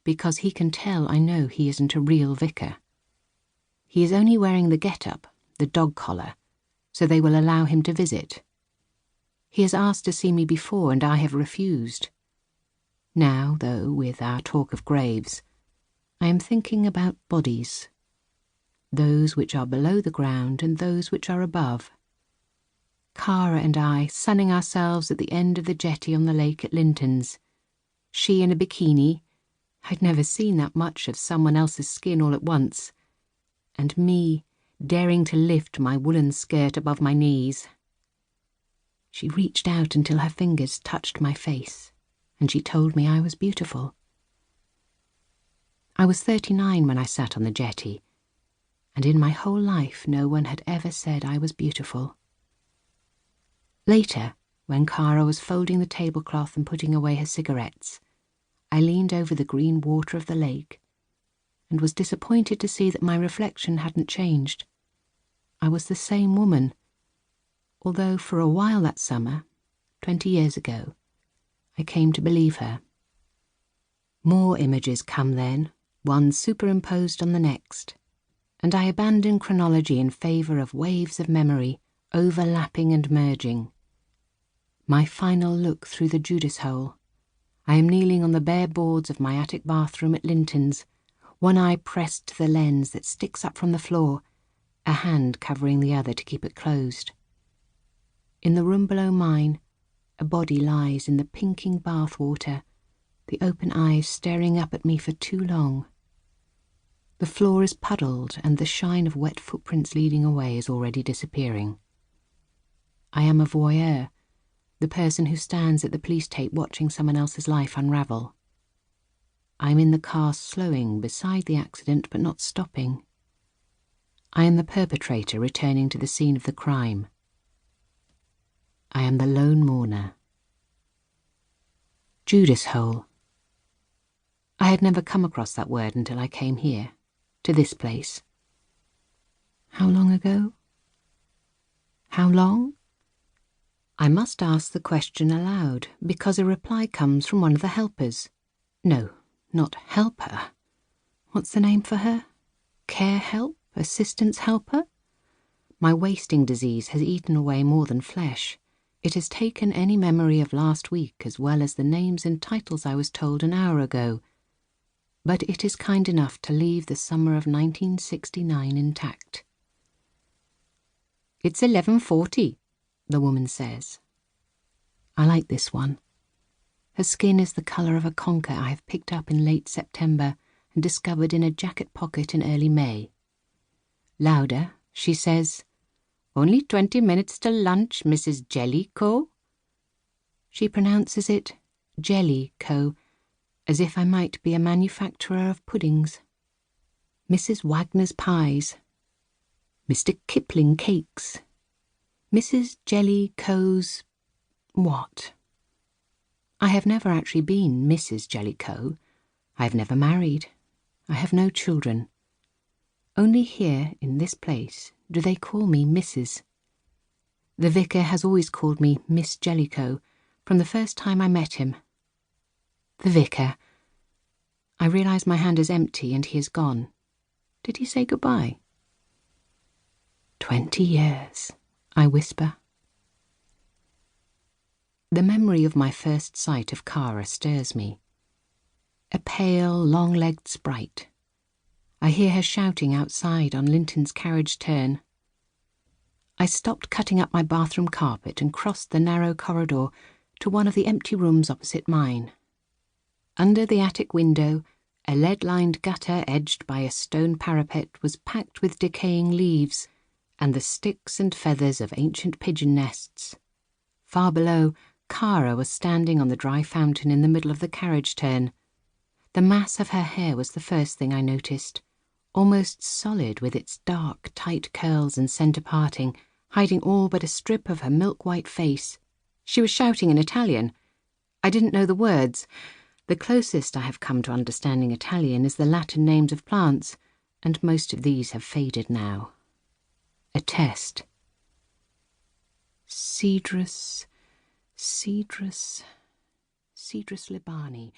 because he can tell I know he isn't a real vicar. He is only wearing the get-up, the dog collar, so they will allow him to visit. He has asked to see me before and I have refused. Now, though, with our talk of graves, I am thinking about bodies, those which are below the ground and those which are above. Cara and I sunning ourselves at the end of the jetty on the lake at Linton's, she in a bikini, I'd never seen that much of someone else's skin all at once, and me daring to lift my woolen skirt above my knees. She reached out until her fingers touched my face, and she told me I was beautiful. I was 39 when I sat on the jetty, and in my whole life no one had ever said I was beautiful. Later, when Cara was folding the tablecloth and putting away her cigarettes, I leaned over the green water of the lake and was disappointed to see that my reflection hadn't changed. I was the same woman, although for a while that summer, 20 years ago, I came to believe her. More images come then, one superimposed on the next, and I abandon chronology in favour of waves of memory, overlapping and merging. My final look through the Judas hole. I am kneeling on the bare boards of my attic bathroom at Linton's, one eye pressed to the lens that sticks up from the floor, a hand covering the other to keep it closed. In the room below mine, a body lies in the pinking bath water, the open eyes staring up at me for too long. The floor is puddled and the shine of wet footprints leading away is already disappearing. I am a voyeur, the person who stands at the police tape watching someone else's life unravel. I am in the car slowing beside the accident but not stopping. I am the perpetrator returning to the scene of the crime. I am the lone mourner. Judas hole. I had never come across that word until I came here, to this place. How long ago? How long? I must ask the question aloud, because a reply comes from one of the helpers. No, not helper. What's the name for her? Care help? Assistance helper? My wasting disease has eaten away more than flesh. It has taken any memory of last week as well as the names and titles I was told an hour ago. But it is kind enough to leave the summer of 1969 intact. It's 11:40, the woman says. I like this one. Her skin is the colour of a conker I have picked up in late September and discovered in a jacket pocket in early May. Louder, she says, "Only 20 minutes till lunch, Mrs. Jellicoe." She pronounces it Jellicoe, as if I might be a manufacturer of puddings. Mrs. Wagner's pies. Mr. Kipling cakes. Mrs. Jellicoe's what? I have never actually been Mrs. Jellicoe. I have never married. I have no children. Only here, in this place, do they call me Mrs. The vicar has always called me Miss Jellicoe from the first time I met him. The vicar. I realise my hand is empty and he is gone. Did he say goodbye? 20 years, I whisper. The memory of my first sight of Cara stirs me. A pale, long-legged sprite. I hear her shouting outside on Linton's carriage turn. I stopped cutting up my bathroom carpet and crossed the narrow corridor to one of the empty rooms opposite mine. Under the attic window, a lead-lined gutter edged by a stone parapet was packed with decaying leaves and the sticks and feathers of ancient pigeon nests. Far below, Cara was standing on the dry fountain in the middle of the carriage turn. The mass of her hair was the first thing I noticed, almost solid with its dark, tight curls and centre parting, hiding all but a strip of her milk-white face. She was shouting in Italian. I didn't know the words. The closest I have come to understanding Italian is the Latin names of plants, and most of these have faded now. A test. Cedrus libani.